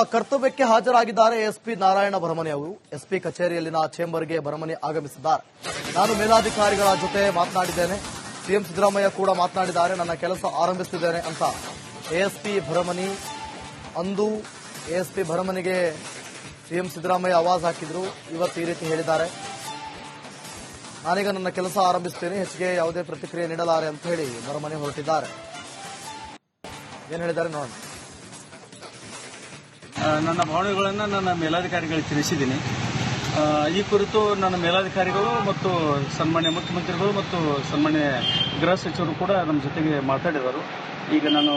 ಕರ್ತವ್ಯಕ್ಕೆ ಹಾಜರಾಗಿದ್ದಾರೆ ಎಸ್ಪಿ ನಾರಾಯಣ ಭರಮನಿ ಅವರು. ಎಸ್ಪಿ ಕಚೇರಿಯಲ್ಲಿನ ಚೇಂಬರ್ಗೆ ಭರಮನಿ ಆಗಮಿಸಿದ್ದಾರೆ. ನಾನು ಮೇಲಾಧಿಕಾರಿಗಳ ಜೊತೆ ಮಾತನಾಡಿದ್ದೇನೆ, ಸಿಎಂ ಸಿದ್ದರಾಮಯ್ಯ ಕೂಡ ಮಾತನಾಡಿದ್ದಾರೆ, ನನ್ನ ಕೆಲಸ ಆರಂಭಿಸುತ್ತಿದ್ದೇನೆ ಅಂತ ಎಎಸ್ಪಿ ಭರಮನಿ ಅಂದು ಎಎಸ್ಪಿ ಭರಮನಿಗೆ ಸಿಎಂ ಸಿದ್ದರಾಮಯ್ಯ ಆವಾಜ್ ಹಾಕಿದ್ರು. ಇವತ್ತು ಈ ರೀತಿ ಹೇಳಿದ್ದಾರೆ, ನಾನೀಗ ನನ್ನ ಕೆಲಸ ಆರಂಭಿಸುತ್ತೇನೆ, ಹೆಚ್ಚಿಗೆ ಯಾವುದೇ ಪ್ರತಿಕ್ರಿಯೆ ನೀಡಲಾರೆ ಅಂತ ಹೇಳಿ ಭರಮನಿ ಹೊರಟಿದ್ದಾರೆ. ಏನ್ ಹೇಳಿದ್ದಾರೆ ನೋಡೋಣ. ನನ್ನ ಭಾವನೆಗಳನ್ನು ನನ್ನ ಮೇಲಾಧಿಕಾರಿಗಳಿಗೆ ತಿಳಿಸಿದ್ದೀನಿ. ಈ ಕುರಿತು ನನ್ನ ಮೇಲಾಧಿಕಾರಿಗಳು ಮತ್ತು ಸನ್ಮಾನ್ಯ ಮುಖ್ಯಮಂತ್ರಿಗಳು ಮತ್ತು ಸನ್ಮಾನ್ಯ ಗೃಹ ಸಚಿವರು ಕೂಡ ನಮ್ಮ ಜೊತೆಗೆ ಮಾತಾಡಿದರು. ಈಗ ನಾನು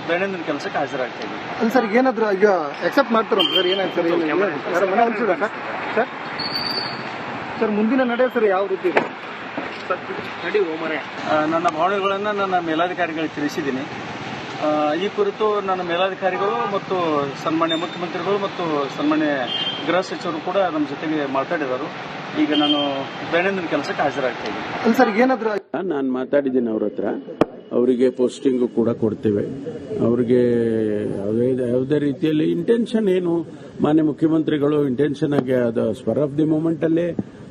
ದೈನಂದಿನ ಕೆಲಸಕ್ಕೆ ಹಾಜರಾಗ್ತಾ ಇದ್ದೀನಿ. ಸರ್ ಏನಾದ್ರು ಈಗ ಅಕ್ಸೆಪ್ಟ್ ಮಾಡ್ತಾರಲ್ಲ ಸರ್? ಏನಾಯ್ತು ಸರ್? ಸರ್ ಮುಂದಿನ ನಡೆ ಸರ್ ಯಾವ ರೀತಿ ಇದೆ? ನನ್ನ ಭಾವನೆಗಳನ್ನು ನನ್ನ ಮೇಲಾಧಿಕಾರಿಗಳಿಗೆ ತಿಳಿಸಿದ್ದೀನಿ. ಈ ಕುರಿತು ನನ್ನ ಮೇಲಾಧಿಕಾರಿಗಳು ಮತ್ತು ಸನ್ಮಾನ್ಯ ಮುಖ್ಯಮಂತ್ರಿಗಳು ಮತ್ತು ಸನ್ಮಾನ್ಯ ಗೃಹ ಸಚಿವರು ಕೂಡ ನಮ್ಮ ಜೊತೆಗೆ ಮಾತಾಡಿದರು. ಈಗ ನಾನು ದೈನಂದಿನ ಕೆಲಸಕ್ಕೆ ಹಾಜರಾಗ್ತಾ ಇದ್ದೀನಿ. ಸರ್ ಏನಾದ್ರು ನಾನು ಮಾತಾಡಿದ್ದೀನಿ ಅವ್ರ ಹತ್ರ. ಅವರಿಗೆ ಪೋಸ್ಟಿಂಗ್ ಕೂಡ ಕೊಡ್ತೇವೆ. ಅವರಿಗೆ ಯಾವುದೇ ರೀತಿಯಲ್ಲಿ ಇಂಟೆನ್ಷನ್ ಏನು, ಮಾನ್ಯ ಮುಖ್ಯಮಂತ್ರಿಗಳು ಇಂಟೆನ್ಷನ್ ಆಗಿ ಅದು ಸ್ಪರ್ ಆಫ್ ದಿ ಮೂಮೆಂಟ್ ಅಲ್ಲೇ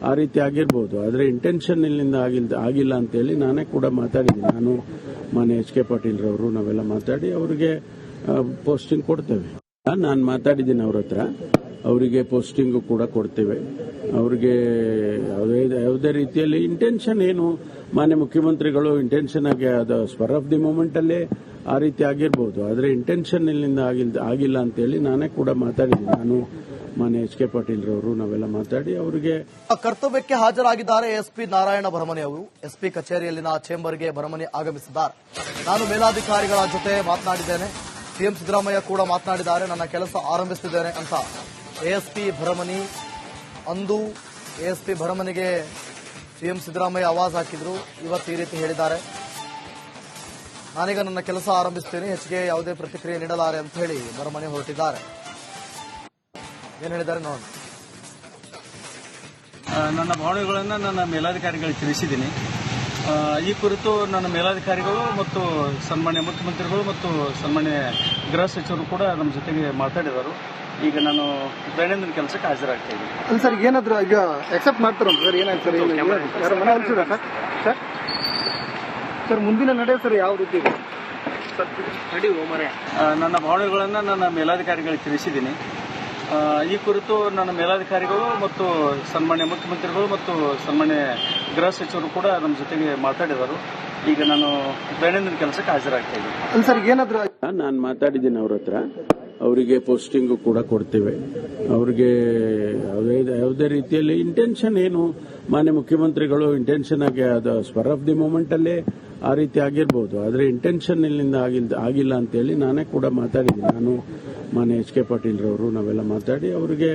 ಆ ರೀತಿ ಆಗಿರ್ಬೋದು, ಆದ್ರೆ ಇಂಟೆನ್ಷನ್ ಇಲ್ಲಿಂದ ಆಗಿಲ್ಲ ಅಂತೇಳಿ ನಾನೇ ಕೂಡ ಮಾತಾಡಿದ್ದೀನಿ. ನಾನು ಮಾನ್ಯ ಎಚ್ ಕೆ ಪಾಟೀಲ್ ರವರು ನಾವೆಲ್ಲ ಮಾತಾಡಿ ಅವರಿಗೆ ಪೋಸ್ಟಿಂಗ್ ಕೊಡ್ತೇವೆ. ನಾನು ಮಾತಾಡಿದ್ದೀನಿ ಅವ್ರ ಹತ್ರ. ಅವರಿಗೆ ಪೋಸ್ಟಿಂಗ್ ಕೂಡ ಕೊಡ್ತೇವೆ. ಅವರಿಗೆ ಯಾವುದೇ ರೀತಿಯಲ್ಲಿ ಇಂಟೆನ್ಷನ್ ಏನು, ಮಾನ್ಯ ಮುಖ್ಯಮಂತ್ರಿಗಳು ಇಂಟೆನ್ಷನ್ ಆಗಿ ಅದು ಸ್ಪರ್ ಆಫ್ ದಿ ಮೂಮೆಂಟ್ ಅಲ್ಲೇ ಆ ರೀತಿ ಆಗಿರ್ಬೋದು, ಆದ್ರೆ ಇಂಟೆನ್ಷನ್ ಇಲ್ಲಿಂದ ಆಗಿಲ್ಲ ಅಂತೇಳಿ ನಾನೇ ಕೂಡ ಮಾತಾಡಿದ್ದೀನಿ. ನಾನು ಮಾನ್ಯ ಎಚ್ ಕೆ ಪಾಟೀಲ್ ರವರು ನಾವೆಲ್ಲ ಮಾತಾಡಿ ಅವರಿಗೆ ಕರ್ತವ್ಯಕ್ಕೆ ಹಾಜರಾಗಿದ್ದಾರೆ ಎಸ್ಪಿ ನಾರಾಯಣ ಭರಮನಿ ಅವರು. ಎಸ್ಪಿ ಕಚೇರಿಯಲ್ಲಿನ ಚೇಂಬರ್ಗೆ ಭರಮನಿ ಆಗಮಿಸಿದ್ದಾರೆ. ನಾನು ಮೇಲಾಧಿಕಾರಿಗಳ ಜೊತೆ ಮಾತನಾಡಿದ್ದೇನೆ, ಸಿಎಂ ಸಿದ್ದರಾಮಯ್ಯ ಕೂಡ ಮಾತನಾಡಿದ್ದಾರೆ, ನನ್ನ ಕೆಲಸ ಆರಂಭಿಸುತ್ತಿದ್ದೇನೆ ಅಂತ ಎಎಸ್ಪಿ ಭರಮನಿ ಅಂದು ಎಎಸ್ಪಿ ಭರಮನಿಗೆ ಸಿಎಂ ಸಿದ್ದರಾಮಯ್ಯ ಆವಾಜ್ ಹಾಕಿದ್ರು. ಇವತ್ತು ಈ ರೀತಿ ಹೇಳಿದ್ದಾರೆ, ನಾನೀಗ ನನ್ನ ಕೆಲಸ ಆರಂಭಿಸುತ್ತೇನೆ, ಹೆಚ್ಚಿಗೆ ಯಾವುದೇ ಪ್ರತಿಕ್ರಿಯೆ ನೀಡಲಾರೆ ಅಂತ ಹೇಳಿ ಭರಮನಿ ಹೊರಟಿದ್ದಾರೆ. ಏನ್ ಹೇಳಿದ್ದಾರೆ ನೋಡೋಣ. ನನ್ನ ಭಾವನೆಗಳನ್ನು ನನ್ನ ಮೇಲಾಧಿಕಾರಿಗಳಿಗೆ ತಿಳಿಸಿದ್ದೀನಿ. ಈ ಕುರಿತು ನನ್ನ ಮೇಲಾಧಿಕಾರಿಗಳು ಮತ್ತು ಸನ್ಮಾನ್ಯ ಮುಖ್ಯಮಂತ್ರಿಗಳು ಮತ್ತು ಸನ್ಮಾನ್ಯ ಗೃಹ ಸಚಿವರು ಕೂಡ ನಮ್ಮ ಜೊತೆಗೆ ಮಾತಾಡಿದರು. ಈಗ ನಾನು ದೈನಂದಿನ ಕೆಲಸಕ್ಕೆ ಹಾಜರಾಗ್ತಾ ಇದ್ದೀನಿ. ಸರ್ ಏನಾದ್ರು ಈಗ ಅಕ್ಸೆಪ್ಟ್ ಮಾಡ್ತಾರಲ್ಲ ಸರ್? ಏನಾಯ್ತು ಸರ್? ಸರ್ ಮುಂದಿನ ನಡೆ ಸರ್ ಯಾವ ರೀತಿ ಇದೆ? ನನ್ನ ಭಾವನೆಗಳನ್ನು ನನ್ನ ಮೇಲಾಧಿಕಾರಿಗಳಿಗೆ ತಿಳಿಸಿದ್ದೀನಿ. ಈ ಕುರಿತು ನನ್ನ ಮೇಲಾಧಿಕಾರಿಗಳು ಮತ್ತು ಸನ್ಮಾನ್ಯ ಮುಖ್ಯಮಂತ್ರಿಗಳು ಮತ್ತು ಸನ್ಮಾನ್ಯ ಗೃಹ ಸಚಿವರು ಕೂಡ ನಮ್ಮ ಜೊತೆಗೆ ಮಾತಾಡಿದರು. ಈಗ ನಾನು ದೈನಂದಿನ ಕೆಲಸಕ್ಕೆ ಹಾಜರಾಗ್ತಾ ಇದ್ದೀನಿ. ಸರ್ ಏನಾದ್ರು ನಾನು ಮಾತಾಡಿದ್ದೀನಿ ಅವ್ರ ಹತ್ರ. ಅವರಿಗೆ ಪೋಸ್ಟಿಂಗ್ ಕೂಡ ಕೊಡ್ತೇವೆ. ಅವರಿಗೆ ಯಾವುದೇ ರೀತಿಯಲ್ಲಿ ಇಂಟೆನ್ಷನ್ ಏನು, ಮಾನ್ಯ ಮುಖ್ಯಮಂತ್ರಿಗಳು ಇಂಟೆನ್ಷನ್ ಆಗಿ ಅದು ಸ್ಪರ್ ಆಫ್ ದಿ ಮೂಮೆಂಟ್ ಅಲ್ಲೇ ಆ ರೀತಿ ಆಗಿರ್ಬೋದು, ಆದ್ರೆ ಇಂಟೆನ್ಷನ್ ಇಲ್ಲಿಂದ ಆಗಿಲ್ಲ ಅಂತೇಳಿ ನಾನೇ ಕೂಡ ಮಾತಾಡಿದ್ದೀನಿ. ನಾನು ಮಾನ್ಯ ಎಚ್ ಕೆ ಪಾಟೀಲ್ ರವರು ನಾವೆಲ್ಲ ಮಾತಾಡಿ ಅವರಿಗೆ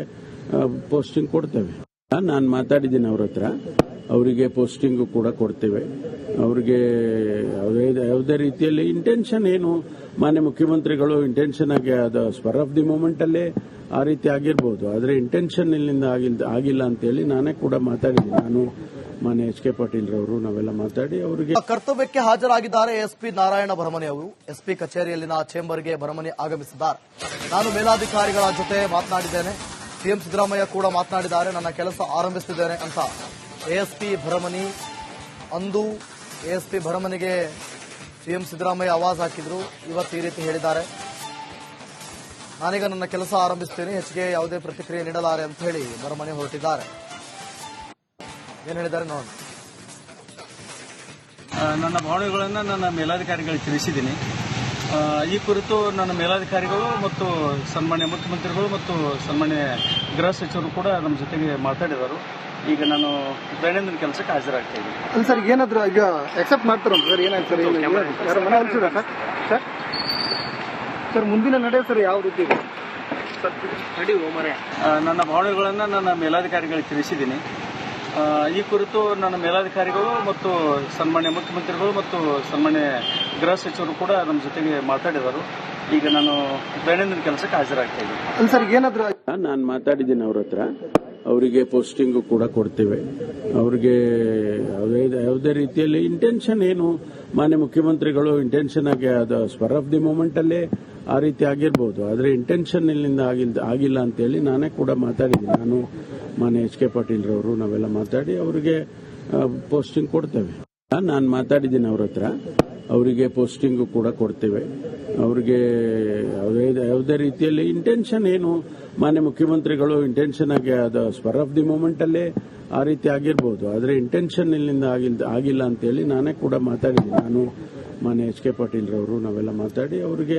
ಪೋಸ್ಟಿಂಗ್ ಕೊಡ್ತೇವೆ. ನಾನು ಮಾತಾಡಿದ್ದೀನಿ ಅವ್ರ ಹತ್ರ. ಅವರಿಗೆ ಪೋಸ್ಟಿಂಗ್ ಕೂಡ ಕೊಡ್ತೇವೆ. ಅವರಿಗೆ ಯಾವುದೇ ರೀತಿಯಲ್ಲಿ ಇಂಟೆನ್ಷನ್ ಏನು, ಮಾನ್ಯ ಮುಖ್ಯಮಂತ್ರಿಗಳು ಇಂಟೆನ್ಷನ್ ಆಗಿ ಅದು ಸ್ಪರ್ ಆಫ್ ದಿ ಮೂಮೆಂಟ್ ಅಲ್ಲೇ ಆ ರೀತಿ ಆಗಿರ್ಬೋದು, ಆದ್ರೆ ಇಂಟೆನ್ಷನ್ ಇಲ್ಲಿಂದ ಆಗಿಲ್ಲ ಅಂತೇಳಿ ನಾನೇ ಕೂಡ ಮಾತಾಡಿದ್ದೀನಿ. ನಾನು ಮಾನ್ಯ ಎಚ್ ಕೆ ಪಾಟೀಲ್ ರವರು ನಾವೆಲ್ಲ ಮಾತಾಡಿ ಅವರಿಗೆ ಕರ್ತವ್ಯಕ್ಕೆ ಹಾಜರಾಗಿದ್ದಾರೆ ಎಸ್ಪಿ ನಾರಾಯಣ ಭರಮನಿ ಅವರು. ಎಸ್ಪಿ ಕಚೇರಿಯಲ್ಲಿನ ಚೇಂಬರ್ಗೆ ಭರಮನಿ ಆಗಮಿಸಿದ್ದಾರೆ. ನಾನು ಮೇಲಾಧಿಕಾರಿಗಳ ಜೊತೆ ಮಾತನಾಡಿದ್ದೇನೆ, ಸಿಎಂ ಸಿದ್ದರಾಮಯ್ಯ ಕೂಡ ಮಾತನಾಡಿದ್ದಾರೆ, ನನ್ನ ಕೆಲಸ ಆರಂಭಿಸುತ್ತಿದ್ದೇನೆ ಅಂತ ಎಎಸ್ಪಿ ಭರಮನಿ ಅಂದು ಎಎಸ್ಪಿ ಭರಮನಿಗೆ ಸಿಎಂ ಸಿದ್ದರಾಮಯ್ಯ ಆವಾಜ್ ಹಾಕಿದ್ರು. ಇವತ್ತು ಈ ರೀತಿ ಹೇಳಿದ್ದಾರೆ, ನಾನೀಗ ನನ್ನ ಕೆಲಸ ಆರಂಭಿಸುತ್ತೇನೆ, ಹೆಚ್ಚಿಗೆ ಯಾವುದೇ ಪ್ರತಿಕ್ರಿಯೆ ನೀಡಲಾರೆ ಅಂತ ಹೇಳಿ ಭರಮನಿ ಹೊರಟಿದ್ದಾರೆ. ಏನ್ ಹೇಳಿದ್ದಾರೆ ನೋಡೋಣ. ನನ್ನ ಭಾವನೆಗಳನ್ನು ನನ್ನ ಮೇಲಾಧಿಕಾರಿಗಳಿಗೆ ತಿಳಿಸಿದ್ದೀನಿ. ಈ ಕುರಿತು ನನ್ನ ಮೇಲಾಧಿಕಾರಿಗಳು ಮತ್ತು ಸನ್ಮಾನ್ಯ ಮುಖ್ಯಮಂತ್ರಿಗಳು ಮತ್ತು ಸನ್ಮಾನ್ಯ ಗೃಹ ಸಚಿವರು ಕೂಡ ನಮ್ಮ ಜೊತೆಗೆ ಮಾತಾಡಿದರು. ಈಗ ನಾನು ದೈನಂದಿನ ಕೆಲಸಕ್ಕೆ ಹಾಜರಾಗ್ತಾ ಇದ್ದೀನಿ. ಸರ್ ಏನಾದ್ರು ಈಗ ಅಕ್ಸೆಪ್ಟ್ ಮಾಡ್ತಾರಲ್ಲ ಸರ್? ಏನಾಯ್ತು ಸರ್? ಸರ್ ಮುಂದಿನ ನಡೆ ಸರ್ ಯಾವ ರೀತಿ ಇದೆ? ನನ್ನ ಭಾವನೆಗಳನ್ನು ನನ್ನ ಮೇಲಾಧಿಕಾರಿಗಳಿಗೆ ತಿಳಿಸಿದ್ದೀನಿ. ಈ ಕುರಿತು ನನ್ನ ಮೇಲಾಧಿಕಾರಿಗಳು ಮತ್ತು ಸನ್ಮಾನ್ಯ ಮುಖ್ಯಮಂತ್ರಿಗಳು ಮತ್ತು ಸನ್ಮಾನ್ಯ ಗೃಹ ಸಚಿವರು ಕೂಡ ನಮ್ಮ ಜೊತೆಗೆ ಮಾತಾಡಿದರು. ಈಗ ನಾನು ದೈನಂದಿನ ಕೆಲಸಕ್ಕೆ ಹಾಜರಾಗ್ತಾ ಇದ್ದೀನಿ. ಸರ್ ಏನಾದ್ರು ನಾನು ಮಾತಾಡಿದ್ದೀನಿ ಅವ್ರ ಹತ್ರ. ಅವರಿಗೆ ಪೋಸ್ಟಿಂಗ್ ಕೂಡ ಕೊಡ್ತೇವೆ. ಅವರಿಗೆ ಯಾವುದೇ ರೀತಿಯಲ್ಲಿ ಇಂಟೆನ್ಷನ್ ಏನು, ಮಾನ್ಯ ಮುಖ್ಯಮಂತ್ರಿಗಳು ಇಂಟೆನ್ಷನ್ ಆಗಿ ಅದು ಸ್ಪರ್ ಆಫ್ ದಿ ಮೂಮೆಂಟ್ ಅಲ್ಲೇ ಆ ರೀತಿ ಆಗಿರ್ಬೋದು. ಆದರೆ ಇಂಟೆನ್ಷನ್ ಇಲ್ಲಿಂದ ಆಗಿಲ್ಲ ಅಂತೇಳಿ ನಾನೇ ಕೂಡ ಮಾತಾಡಿದ್ದೀನಿ. ನಾನು ಮಾನ್ಯ ಎಚ್ ಕೆ ಪಾಟೀಲ್ ರವರು ನಾವೆಲ್ಲ ಮಾತಾಡಿ ಅವರಿಗೆ ಪೋಸ್ಟಿಂಗ್ ಕೊಡ್ತೇವೆ. ನಾನು ಮಾತಾಡಿದ್ದೀನಿ ಅವ್ರ ಹತ್ರ, ಅವರಿಗೆ ಪೋಸ್ಟಿಂಗ್ ಕೂಡ ಕೊಡ್ತೇವೆ. ಅವರಿಗೆ ಯಾವುದೇ ರೀತಿಯಲ್ಲಿ ಇಂಟೆನ್ಷನ್ ಏನು ಮಾನ್ಯ ಮುಖ್ಯಮಂತ್ರಿಗಳು ಇಂಟೆನ್ಷನ್ ಆಗಿ ಅದು ಸ್ಪರ್ ಆಫ್ ದಿ ಮೂಮೆಂಟ್ ಅಲ್ಲೇ ಆ ರೀತಿ ಆಗಿರ್ಬೋದು. ಆದರೆ ಇಂಟೆನ್ಷನ್ ಇಲ್ಲಿಂದ ಆಗಿಲ್ಲ ಅಂತೇಳಿ ನಾನೇ ಕೂಡ ಮಾತಾಡಿದ್ದೀನಿ. ನಾನು ಮಾನ್ಯ ಎಚ್ ಕೆ ಪಾಟೀಲ್ ರವರು ನಾವೆಲ್ಲ ಮಾತಾಡಿ ಅವರಿಗೆ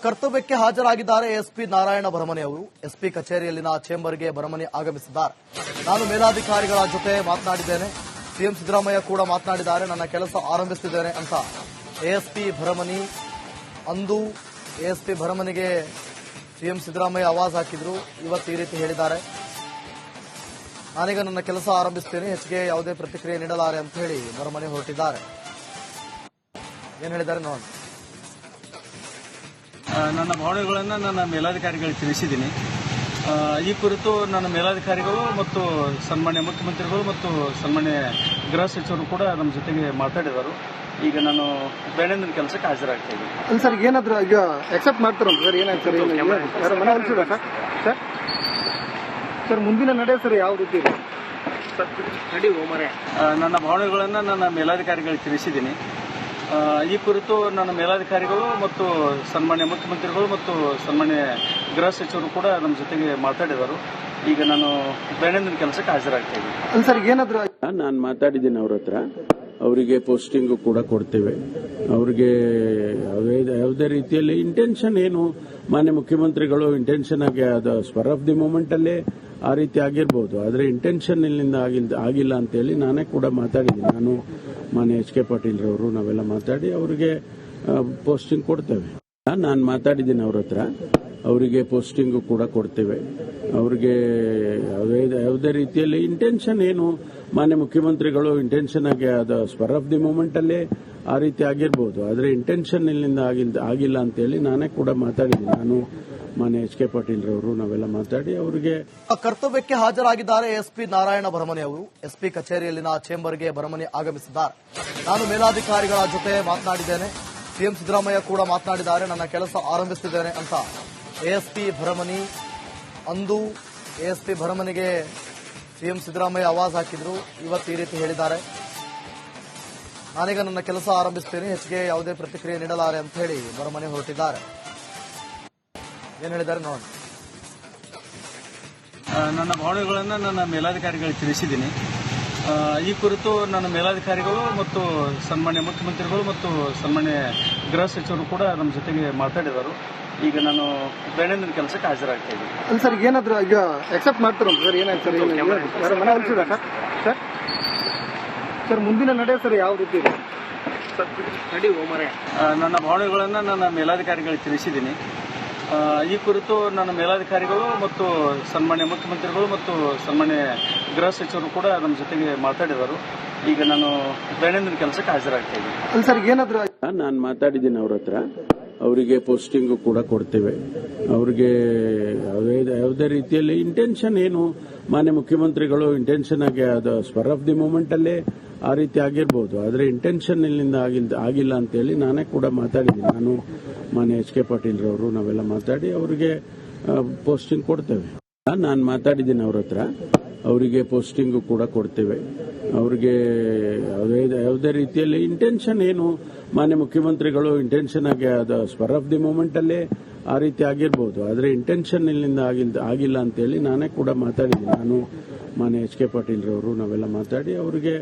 ಕರ್ತವ್ಯಕ್ಕೆ ಹಾಜರಾಗಿದ್ದಾರೆ ಎಸ್ಪಿ ನಾರಾಯಣ ಭರಮನಿ ಅವರು. ಎಸ್ಪಿ ಕಚೇರಿಯಲ್ಲಿನ ಚೇಂಬರ್ಗೆ ಭರಮನಿ ಆಗಮಿಸಿದ್ದಾರೆ. ನಾನು ಮೇಲಾಧಿಕಾರಿಗಳ ಜೊತೆ ಮಾತನಾಡಿದ್ದೇನೆ. ಸಿಎಂ ಸಿದ್ದರಾಮಯ್ಯ ಕೂಡ ಮಾತನಾಡಿದ್ದಾರೆ. ನನ್ನ ಕೆಲಸ ಆರಂಭಿಸುತ್ತಿದ್ದೇನೆ ಅಂತ ಎಎಸ್ಪಿ ಭರಮನಿ ಅಂದು ಎಎಸ್ಪಿ ಭರಮನಿಗೆ ಸಿಎಂ ಸಿದ್ದರಾಮಯ್ಯ ಆವಾಜ್ ಹಾಕಿದ್ರು. ಇವತ್ತು ಈ ರೀತಿ ಹೇಳಿದ್ದಾರೆ, ನಾನೀಗ ನನ್ನ ಕೆಲಸ ಆರಂಭಿಸ್ತೇನೆ, ಹೆಚ್ಚಿಗೆ ಯಾವುದೇ ಪ್ರತಿಕ್ರಿಯೆ ನೀಡಲಾರೆ ಅಂತ ಹೇಳಿ ಭರಮನಿ ಹೊರಟಿದ್ದಾರೆ. ಏನ್ ಹೇಳಿದ್ದಾರೆ ನೋಡಿ. ನನ್ನ ಭಾವನೆಗಳನ್ನು ನನ್ನ ಮೇಲಾಧಿಕಾರಿಗಳಿಗೆ ತಿಳಿಸಿದ್ದೀನಿ. ಈ ಕುರಿತು ನನ್ನ ಮೇಲಾಧಿಕಾರಿಗಳು ಮತ್ತು ಸನ್ಮಾನ್ಯ ಮುಖ್ಯಮಂತ್ರಿಗಳು ಮತ್ತು ಸನ್ಮಾನ್ಯ ಗೃಹ ಸಚಿವರು ಕೂಡ ನಮ್ಮ ಜೊತೆಗೆ ಮಾತಾಡಿದರು. ಈಗ ನಾನು ದೈನಂದಿನ ಕೆಲಸಕ್ಕೆ ಹಾಜರಾಗ್ತಾ ಇದ್ದೀನಿ. ಅಲ್ಲ ಸರ್, ಏನಾದ್ರು ಈಗ ಎಕ್ಸೆಪ್ಟ್ ಮಾಡ್ತಾರಲ್ಲ ಸರ್, ಏನಾಯ್ತು ಸರ್? ಯಾರು ಮನೆ ಅನ್ಸಿಲ್ಲ ಸರ್? ಸರ್ ಸರ್ ಮುಂದಿನ ನಡೆ ಸರ್ ಯಾವ ರೀತಿ ಇದೆ? ನನ್ನ ಭಾವನೆಗಳನ್ನು ನನ್ನ ಮೇಲಾಧಿಕಾರಿಗಳಿಗೆ ತಿಳಿಸಿದ್ದೀನಿ. ಈ ಕುರಿತು ನನ್ನ ಮೇಲಾಧಿಕಾರಿಗಳು ಮತ್ತು ಸನ್ಮಾನ್ಯ ಮುಖ್ಯಮಂತ್ರಿಗಳು ಮತ್ತು ಸನ್ಮಾನ್ಯ ಗೃಹ ಸಚಿವರು ಕೂಡ ನಮ್ಮ ಜೊತೆಗೆ ಮಾತಾಡಿದರು. ಈಗ ನಾನು ದೈನಂದಿನ ಕೆಲಸಕ್ಕೆ ಹಾಜರಾಗ್ತಾ ಇದ್ದೀನಿ. ಅಲ್ಲ ಸರ್, ಏನಾದ್ರು ನಾನು ಮಾತಾಡಿದ್ದೀನಿ ಅವ್ರ ಹತ್ರ, ಅವರಿಗೆ ಪೋಸ್ಟಿಂಗ್ ಕೂಡ ಕೊಡ್ತೇವೆ. ಅವರಿಗೆ ಯಾವುದೇ ರೀತಿಯಲ್ಲಿ ಇಂಟೆನ್ಷನ್ ಏನು ಮಾನ್ಯ ಮುಖ್ಯಮಂತ್ರಿಗಳು ಇಂಟೆನ್ಷನ್ ಆಗಿ ಅದು ಸ್ಪರ್ ಆಫ್ ದಿ ಮೂಮೆಂಟ್ ಅಲ್ಲೇ ಆ ರೀತಿ ಆಗಿರ್ಬೋದು. ಆದರೆ ಇಂಟೆನ್ಷನ್ ಇಲ್ಲಿಂದ ಆಗಿಲ್ಲ ಅಂತೇಳಿ ನಾನೇ ಕೂಡ ಮಾತಾಡಿದ್ದೀನಿ. ನಾನು ಮಾನ್ಯ ಎಚ್ ಕೆ ಪಾಟೀಲ್ ರವರು ನಾವೆಲ್ಲ ಮಾತಾಡಿ ಅವರಿಗೆ ಪೋಸ್ಟಿಂಗ್ ಕೊಡ್ತೇವೆ. ನಾನು ಮಾತಾಡಿದ್ದೀನಿ ಅವ್ರ ಹತ್ರ, ಅವರಿಗೆ ಪೋಸ್ಟಿಂಗ್ ಕೂಡ ಕೊಡ್ತೇವೆ. ಅವರಿಗೆ ಯಾವುದೇ ರೀತಿಯಲ್ಲಿ ಇಂಟೆನ್ಷನ್ ಏನು ಮಾನ್ಯ ಮುಖ್ಯಮಂತ್ರಿಗಳು ಇಂಟೆನ್ಷನ್ ಆಗಿ ಅದು ಸ್ಪರ್ ಆಫ್ ದಿ ಮೂಮೆಂಟ್ ಅಲ್ಲೇ ಆ ರೀತಿ ಆಗಿರ್ಬೋದು. ಆದರೆ ಇಂಟೆನ್ಷನ್ ಇಲ್ಲಿಂದ ಆಗಿಲ್ಲ ಅಂತೇಳಿ ನಾನೇ ಕೂಡ ಮಾತಾಡಿದ್ದೀನಿ. ನಾನು ಮಾನ್ಯ ಎಚ್ ಕೆ ಪಾಟೀಲ್ ರವರು ನಾವೆಲ್ಲ ಮಾತಾಡಿ ಅವರಿಗೆ ಕರ್ತವ್ಯಕ್ಕೆ ಹಾಜರಾಗಿದ್ದಾರೆ ಎಸ್ಪಿ ನಾರಾಯಣ ಭರಮನಿ ಅವರು. ಎಸ್ಪಿ ಕಚೇರಿಯಲ್ಲಿನ ಚೇಂಬರ್ಗೆ ಭರಮನಿ ಆಗಮಿಸಿದ್ದಾರೆ. ನಾನು ಮೇಲಾಧಿಕಾರಿಗಳ ಜೊತೆ ಮಾತನಾಡಿದ್ದೇನೆ. ಸಿಎಂ ಸಿದ್ದರಾಮಯ್ಯ ಕೂಡ ಮಾತನಾಡಿದ್ದಾರೆ. ನನ್ನ ಕೆಲಸ ಆರಂಭಿಸುತ್ತಿದ್ದೇನೆ ಅಂತ ಎಎಸ್ಪಿ ಭರಮನಿ ಅಂದು ಎಎಸ್ಪಿ ಭರಮನಿಗೆ ಸಿಎಂ ಸಿದ್ದರಾಮಯ್ಯ ಆವಾಜ್ ಹಾಕಿದ್ರು. ಇವತ್ತು ಈ ರೀತಿ ಹೇಳಿದ್ದಾರೆ, ನಾನೀಗ ನನ್ನ ಕೆಲಸ ಆರಂಭಿಸ್ತೇನೆ, ಹೆಚ್ಚಿಗೆ ಯಾವುದೇ ಪ್ರತಿಕ್ರಿಯೆ ನೀಡಲಾರೆ ಅಂತ ಹೇಳಿ ಭರಮನಿ ಹೊರಟಿದ್ದಾರೆ. ಏನ್ ಹೇಳಿದ್ದಾರೆ ನೋಡಿ. ನನ್ನ ಭಾವನೆಗಳನ್ನು ನನ್ನ ಮೇಲಾಧಿಕಾರಿಗಳಿಗೆ ತಿಳಿಸಿದ್ದೀನಿ. ಈ ಕುರಿತು ನನ್ನ ಮೇಲಾಧಿಕಾರಿಗಳು ಮತ್ತು ಸನ್ಮಾನ್ಯ ಮುಖ್ಯಮಂತ್ರಿಗಳು ಮತ್ತು ಸನ್ಮಾನ್ಯ ಗೃಹ ಸಚಿವರು ಕೂಡ ನಮ್ಮ ಜೊತೆಗೆ ಮಾತಾಡಿದರು. ಈಗ ನಾನು ದೈನಂದಿನ ಕೆಲಸಕ್ಕೆ ಹಾಜರಾಗ್ತಾ ಇದ್ದೀನಿ. ಅಲ್ಲ ಸರ್, ಏನಾದ್ರು ಈಗ ಎಕ್ಸೆಪ್ಟ್ ಮಾಡ್ತಾರಲ್ಲ ಸರ್? ಏನಾಯ್ತು ಸರ್? ಯಾರು ಮನೆ ಅನ್ಸಿಲ್ಲ ಸರ್? ಸರ್ ಸರ್ ಮುಂದಿನ ನಡೆ ಸರ್ ಯಾವ ರೀತಿ ಇದೆ? ನನ್ನ ಭಾವನೆಗಳನ್ನು ನನ್ನ ಮೇಲಾಧಿಕಾರಿಗಳಿಗೆ ತಿಳಿಸಿದ್ದೀನಿ. ಈ ಕುರಿತು ನನ್ನ ಮೇಲಾಧಿಕಾರಿಗಳು ಮತ್ತು ಸನ್ಮಾನ್ಯ ಮುಖ್ಯಮಂತ್ರಿಗಳು ಮತ್ತು ಸನ್ಮಾನ್ಯ ಗೃಹ ಸಚಿವರು ಕೂಡ ನಮ್ಮ ಜೊತೆಗೆ ಮಾತಾಡಿದರು. ಈಗ ನಾನು ದೈನಂದಿನ ಕೆಲಸಕ್ಕೆ ಹಾಜರಾಗ್ತಾ ಇದ್ದೀನಿ. ಅಲ್ಲ ಸರ್, ಏನಾದ್ರು ನಾನು ಮಾತಾಡಿದ್ದೀನಿ ಅವ್ರ ಹತ್ರ, ಅವರಿಗೆ ಪೋಸ್ಟಿಂಗ್ ಕೂಡ ಕೊಡ್ತೇವೆ. ಅವರಿಗೆ ಯಾವುದೇ ರೀತಿಯಲ್ಲಿ ಇಂಟೆನ್ಷನ್ ಏನು ಮಾನ್ಯ ಮುಖ್ಯಮಂತ್ರಿಗಳು ಇಂಟೆನ್ಷನ್ ಆಗಿ ಅದು ಸ್ಪರ್ ಆಫ್ ದಿ ಮೂಮೆಂಟ್ ಅಲ್ಲೇ ಆ ರೀತಿ ಆಗಿರ್ಬೋದು. ಆದರೆ ಇಂಟೆನ್ಷನ್ ಇಲ್ಲಿಂದ ಆಗಿಲ್ಲ ಅಂತೇಳಿ ನಾನೇ ಕೂಡ ಮಾತಾಡಿದ್ದೀನಿ. ನಾನು ಮಾನ್ಯ ಎಚ್ ಕೆ ಪಾಟೀಲ್ ರವರು ನಾವೆಲ್ಲ ಮಾತಾಡಿ ಅವರಿಗೆ ಪೋಸ್ಟಿಂಗ್ ಕೊಡ್ತೇವೆ. ನಾನು ಮಾತಾಡಿದ್ದೀನಿ ಅವ್ರ ಹತ್ರ, ಅವರಿಗೆ ಪೋಸ್ಟಿಂಗ್ ಕೂಡ ಕೊಡ್ತೇವೆ. ಅವರಿಗೆ ಯಾವುದೇ ರೀತಿಯಲ್ಲಿ ಇಂಟೆನ್ಷನ್ ಏನು ಮಾನ್ಯ ಮುಖ್ಯಮಂತ್ರಿಗಳು ಇಂಟೆನ್ಷನ್ ಆಗಿ ಅದು ಸ್ಪರ್ ಆಫ್ ದಿ ಮೂಮೆಂಟ್ ಅಲ್ಲೇ ಆ ರೀತಿ ಆಗಿರ್ಬೋದು. ಆದರೆ ಇಂಟೆನ್ಷನ್ ಇಲ್ಲಿಂದ ಆಗಿಲ್ಲ ಅಂತೇಳಿ ನಾನೇ ಕೂಡ ಮಾತಾಡಿದ್ದೀನಿ. ನಾನು ಮಾನ್ಯ ಎಚ್ ಕೆ ಪಾಟೀಲ್ ರವರು ನಾವೆಲ್ಲ ಮಾತಾಡಿ ಅವರಿಗೆ